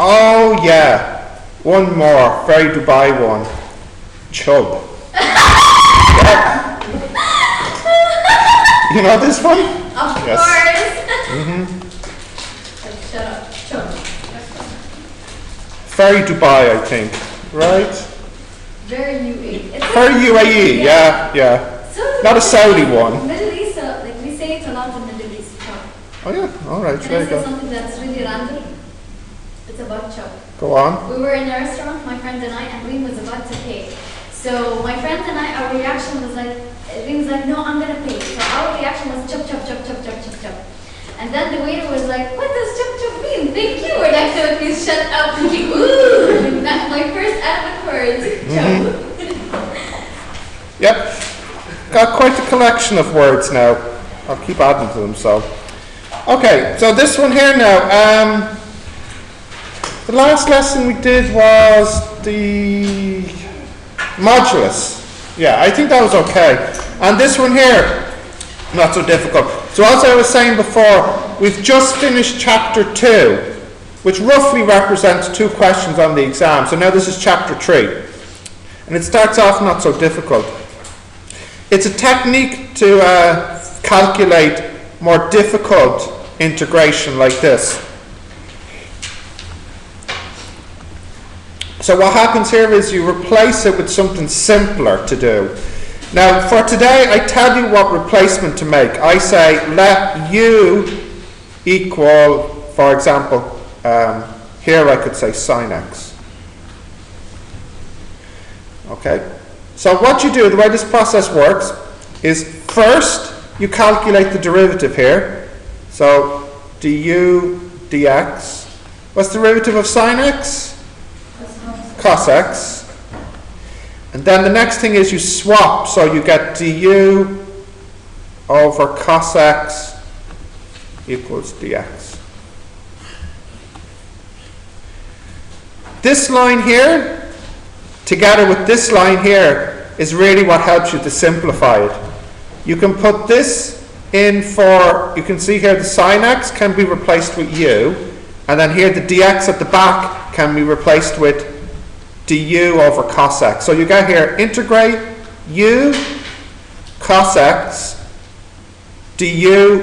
Oh yeah, one more, very Dubai one. Chub. Yeah. You know this one? Of Yes. course. Shut up. Chub. Very Dubai, I think. Right? Very UAE. Very UAE, yeah. So Not a Saudi one. Middle East, like we say it a lot in Middle East. Chub. Oh yeah, alright, Can there I you say go. something that's really random? It's about chub. Go on. We were in a restaurant, my friend and I, and Reem was about to pay. So my friend and I, our reaction was like, Reem's like, no, I'm gonna pay. So our reaction was chub, chub, chub, chub, chub, chub, chub. And then the waiter was like, what does chub, chub mean? Thank you. We're like, so please shut up. Thinking, ooh, that's my first Arabic word, chub. Yep. Got quite a collection of words now. I'll keep adding to them, so. Okay, so this one here now. The last lesson we did was the modulus. Yeah, I think that was okay. And this one here, not so difficult. So as I was saying before, we've just finished chapter 2, which roughly represents 2 questions on the exam. So now this is chapter 3. And it starts off not so difficult. It's a technique to calculate more difficult integration like this. So what happens here is you replace it with something simpler to do. Now for today I tell you what replacement to make. I say let u equal, for example, here I could say sine x. Okay, so what you do, the way this process works, is first you calculate the derivative here. So du dx. What's the derivative of sine x? Cos x. And then the next thing is you swap, so you get du over cos x equals dx. This line here, together with this line here, is really what helps you to simplify it. You can put this in for, you can see here the sine x can be replaced with u, and then here the dx at the back can be replaced with du over cos x. So you get here integrate u cos x du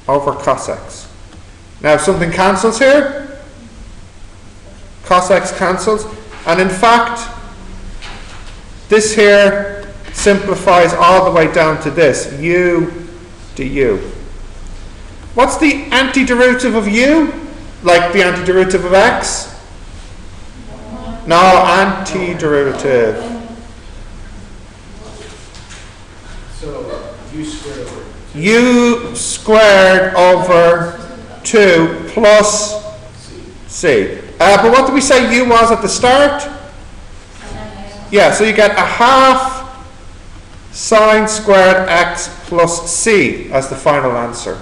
over cos x. Now if something cancels here, cos x cancels, and in fact this here simplifies all the way down to this, u du. What's the antiderivative of u? Like the antiderivative of x? No, antiderivative. So u squared over 2 plus c. But what did we say u was at the start? Yeah, so you get a half sine squared x plus c as the final answer.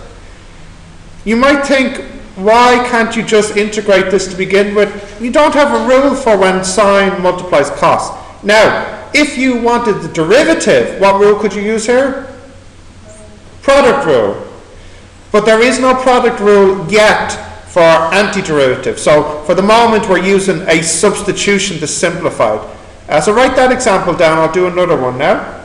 You might think, why can't you just integrate this to begin with? You don't have a rule for when sine multiplies cos. Now, if you wanted the derivative, what rule could you use here? Product rule. But there is no product rule yet for antiderivative. So for the moment we're using a substitution to simplify it. So write that example down. I'll do another one now.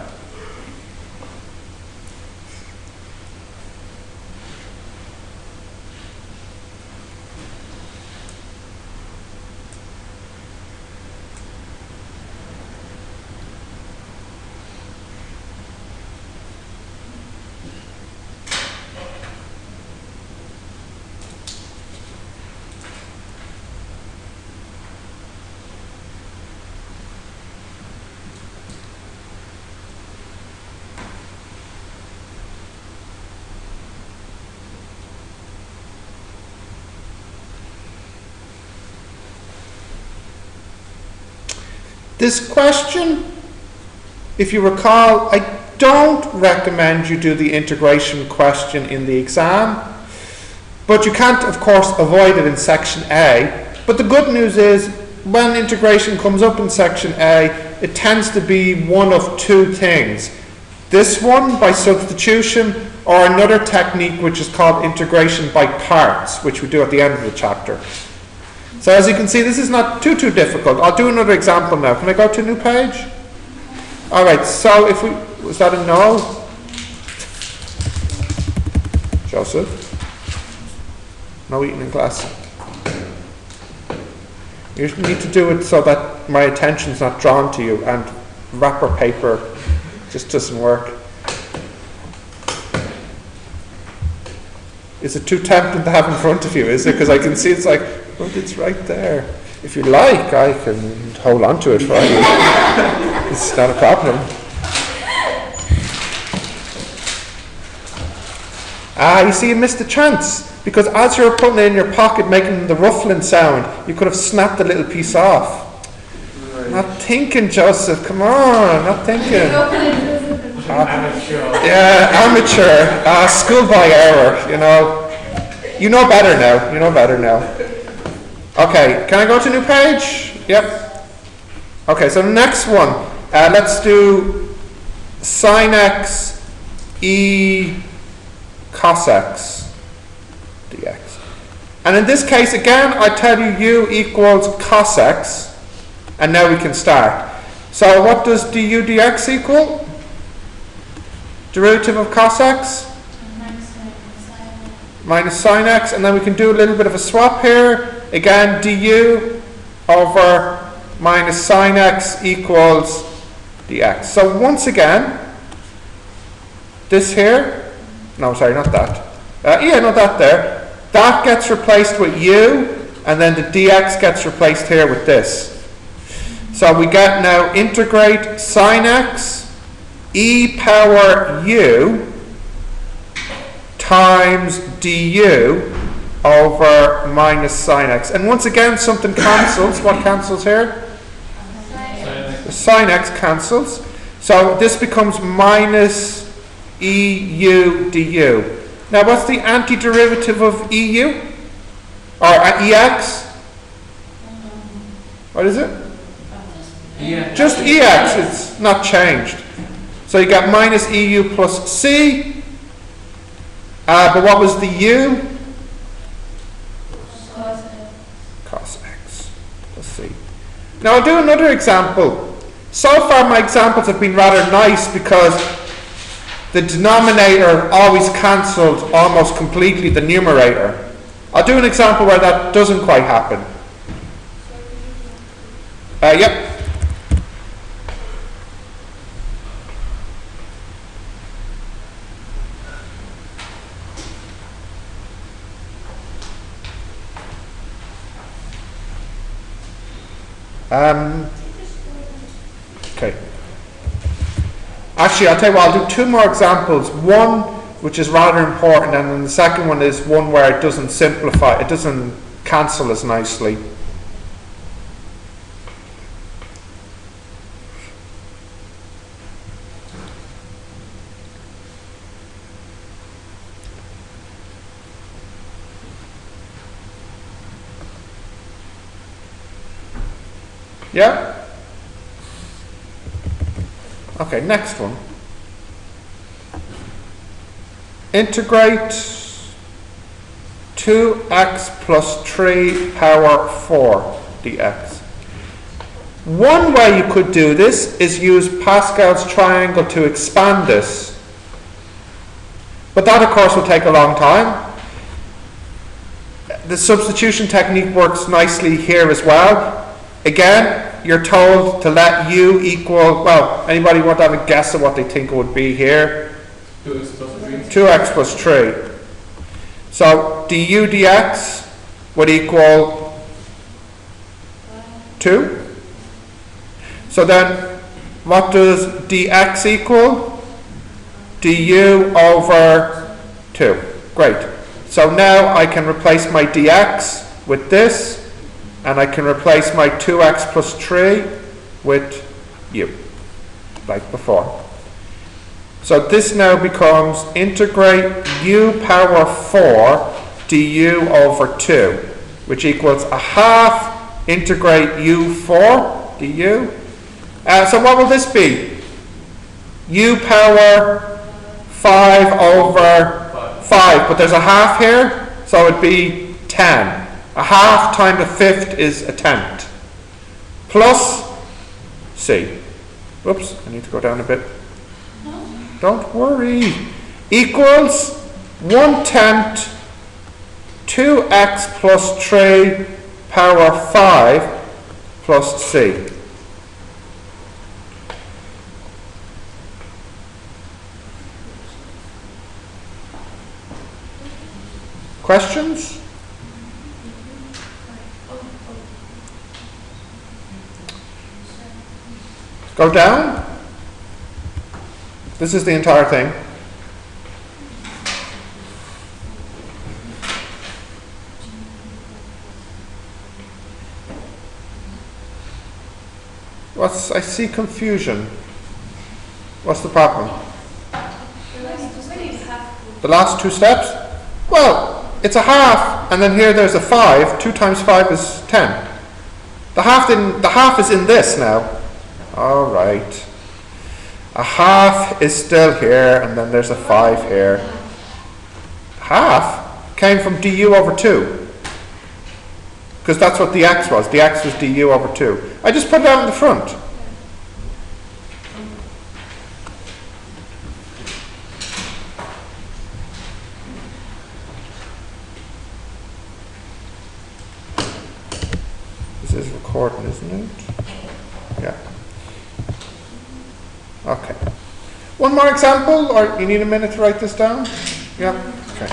This question, if you recall, I don't recommend you do the integration question in the exam, but you can't, of course, avoid it in section A. But the good news is, when integration comes up in section A, it tends to be one of 2 things. This one, by substitution, or another technique which is called integration by parts, which we do at the end of the chapter. So as you can see, this is not too difficult. I'll do another example now. Can I go to a new page? All right, so if we, was that a no? Joseph? No eating in class. You need to do it so that my attention's not drawn to you, and wrapper paper just doesn't work. Is it too tempting to have in front of you, is it? Because I can see it's like, well, it's right there. If you like, I can hold on to it for you. It's not a problem. Ah, you see, you missed the chance. Because as you were putting it in your pocket, making the ruffling sound, you could have snapped a little piece off. Right. Not thinking, Joseph. Come on, not thinking. Amateur. Yeah, amateur. Schoolboy error, you know. You know better now. You know better now. Okay, can I go to a new page? Yep. Okay, so the next one. Let's do sin x e cos x dx. And in this case, again, I tell you u equals cos x, and now we can start. So what does du dx equal? Derivative of cos x? Minus sin x, and then we can do a little bit of a swap here. Again, du over minus sin x equals dx. So once again, this here, no, sorry, not that. Not that there. That gets replaced with u, and then the dx gets replaced here with this. So we get now integrate sin x e power u times du over minus sin x. And once again, something cancels. What cancels here? The sin x cancels. So this becomes minus eu du. Now what's the antiderivative of eu? Or ex? What is it? Yeah. Just ex, it's not changed. So you got minus eu plus c. But what was the u? Cos x plus c. Now I'll do another example. So far my examples have been rather nice because the denominator always cancelled almost completely the numerator. I'll do an example where that doesn't quite happen. Yep. Okay. Actually, I'll tell you what, I'll do two more examples. One, which is rather important, and then the second one is one where it doesn't simplify, it doesn't cancel as nicely. Yeah? Okay, next one. Integrate 2x plus 3 power 4 dx. One way you could do this is use Pascal's triangle to expand this. But that, of course, will take a long time. The substitution technique works nicely here as well. Again, you're told to let u equal, well, anybody want to have a guess at what they think it would be here? 2x plus 3. 2x plus 3. So du dx would equal 2. So then what does dx equal? Du over 2. Great. So now I can replace my dx with this, and I can replace my 2x plus 3 with u, like before. So this now becomes integrate u power 4 du over 2, which equals a half integrate u4 du. So what will this be? U power 5 over 5, but there's a half here, so it'd be 10. A half times a fifth is a tenth. Plus C. Whoops, I need to go down a bit. Don't worry. Equals 1/10 2x plus 3 power 5 plus C. Questions? Go down. This is the entire thing. I see confusion. What's the problem? The last two steps? Well, it's a half, and then here there's a 5. 2 times 5 is 10. The half is in this now. All right. A half is still here, and then there's a 5 here. Half came from du over 2. Because that's what the x was. The x was du over 2. I just put it out in the front. This is recording, isn't it? Yeah. Okay. One more example, or you need a minute to write this down? Yeah. Okay.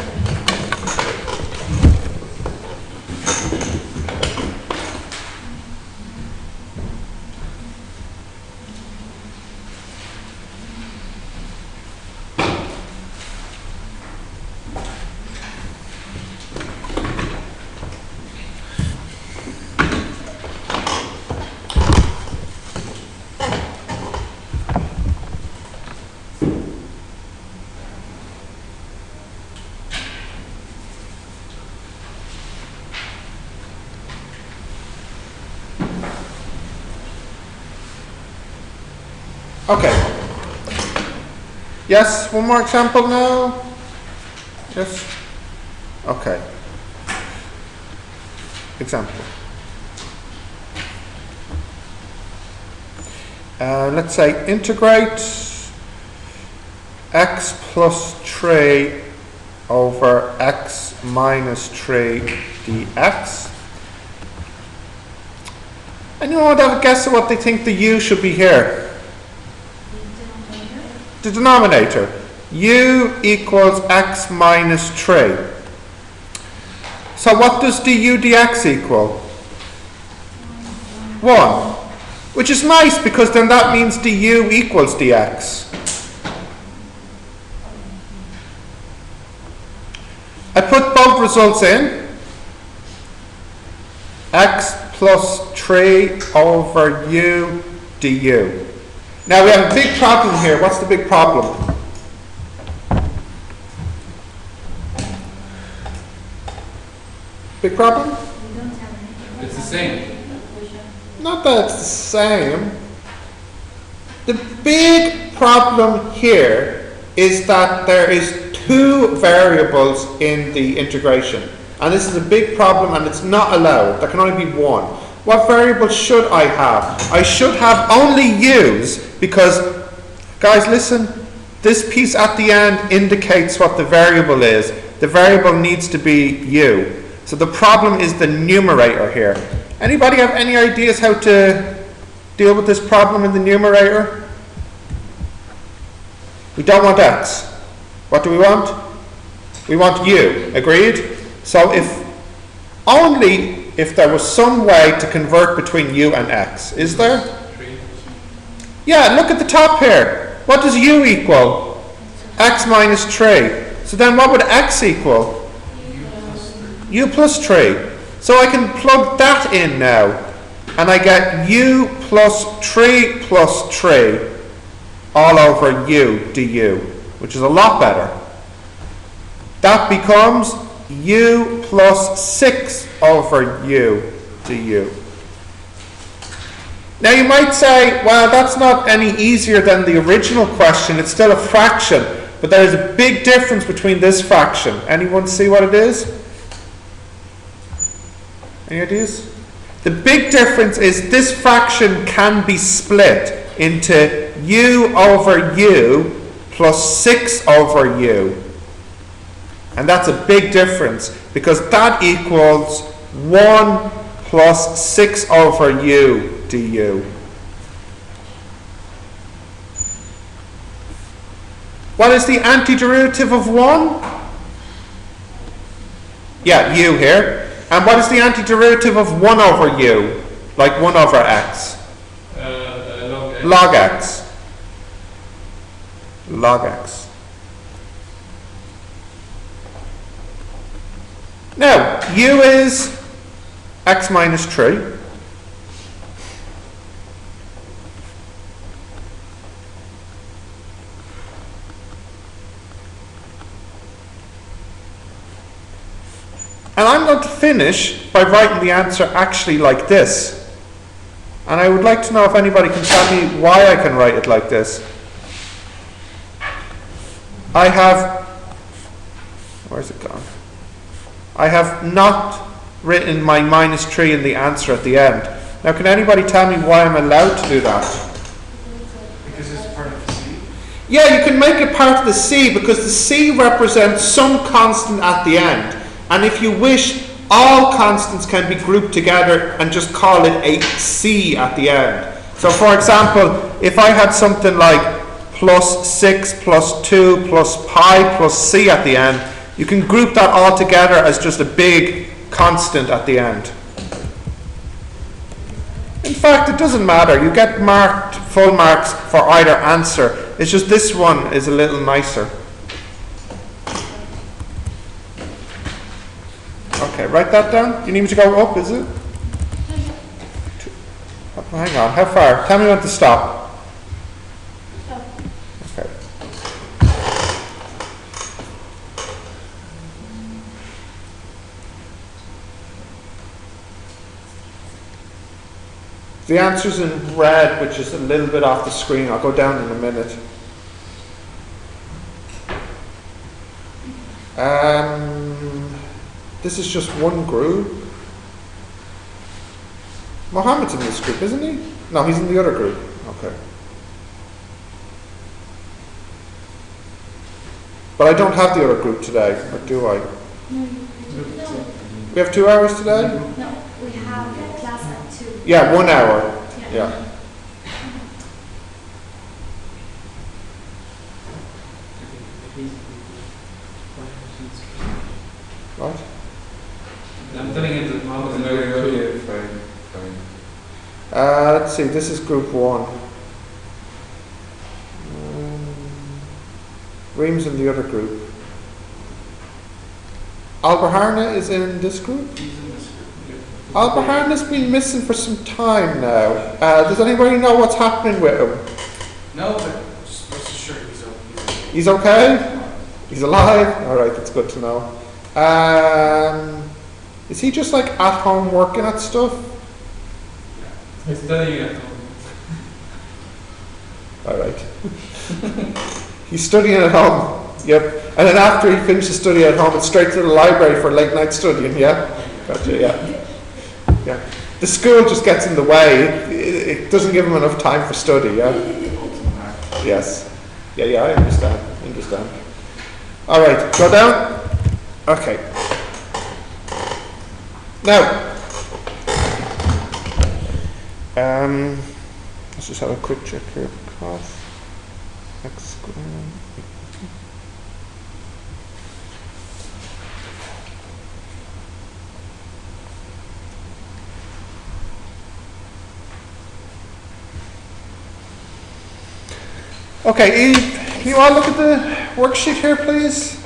Okay. Yes, one more example now. Yes. Okay. Example. Let's say integrate x plus 3 over x minus 3 dx. Anyone want to have a guess at what they think the u should be here? The denominator. U equals x minus 3. So what does du dx equal? 1. Which is nice because then that means du equals dx. I put both results in. X plus 3 over u du. Now we have a big problem here. What's the big problem? Big problem? It's the same. Not that it's the same. The big problem here is that there is 2 variables in the integration. And this is a big problem and it's not allowed. There can only be 1. What variable should I have? I should have only u's because, guys, listen, this piece at the end indicates what the variable is. The variable needs to be u. So the problem is the numerator here. Anybody have any ideas how to deal with this problem in the numerator? We don't want x. What do we want? We want u. Agreed? So only if there was some way to convert between u and x. Is there? 3. Yeah, look at the top here. What does u equal? X minus 3. So then what would x equal? U plus 3. So I can plug that in now. And I get u plus 3 all over u du, which is a lot better. That becomes u plus 6 over u du. Now you might say, well, that's not any easier than the original question. It's still a fraction. But there's a big difference between this fraction. Anyone see what it is? Any ideas? The big difference is this fraction can be split into u over u plus 6 over u. And that's a big difference because that equals 1 plus 6 over u du. What is the antiderivative of 1? Yeah, u here. And what is the antiderivative of 1 over u? Like 1 over x? Log X. Log x. Log x. Now, u is x minus 3. And I'm going to finish by writing the answer actually like this. And I would like to know if anybody can tell me why I can write it like this. I have, where's it gone? I have not written my minus 3 in the answer at the end. Now can anybody tell me why I'm allowed to do that? Because it's part of the C. Yeah, you can make it part of the C because the C represents some constant at the end. And if you wish, all constants can be grouped together and just call it a C at the end. So for example, if I had something like plus 6 plus 2 plus pi plus c at the end, you can group that all together as just a big constant at the end. In fact, it doesn't matter. You get marked full marks for either answer. It's just this one is a little nicer. Okay, write that down. You need me to go up, is it? Hang on, how far? Tell me when to stop. Okay. The answer's in red, which is a little bit off the screen. I'll go down in a minute. This is just one group. Mohammed's in this group, isn't he? No, he's in the other group. Okay. But I don't have the other group today, or do I? No. We have 2 hours today? No, we have a class at 2. Yeah, 1 hour. Yeah. What? I'm telling him that Mom is in Fine. Let's see, this is group 1. Reem's in the other group. Albaharna is in this group? Albaharna's been missing for some time now. Does anybody know what's happening with him? No, but just rest assured he's okay. He's okay? He's alive? Alright, that's good to know. Is he just like at home working at stuff? He's studying at home. Alright. He's studying at home. Yep. And then after he finishes studying at home, it's straight to the library for late night studying, yeah? Gotcha, yeah. Yeah. The school just gets in the way. It doesn't give him enough time for study, yeah? Yes. Yeah, I understand. Alright, go down. Okay. Now, let's just have a quick check here. Cos x squared. Okay, Eve, can you all look at the worksheet here, please?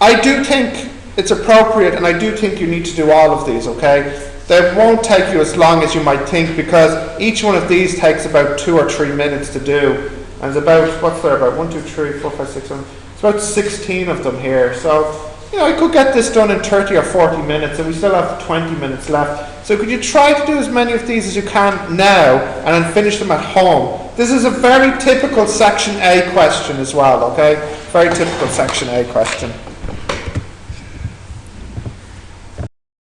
I do think it's appropriate, and I do think you need to do all of these, okay? They won't take you as long as you might think, because each one of these takes about 2 or 3 minutes to do. And it's about, what's there, about 1, 2, 3, 4, 5, 6, 7, it's about 16 of them here. So you know, I could get this done in 30 or 40 minutes and we still have 20 minutes left. So could you try to do as many of these as you can now and then finish them at home? This is a very typical section A question as well, okay? Very typical section A question.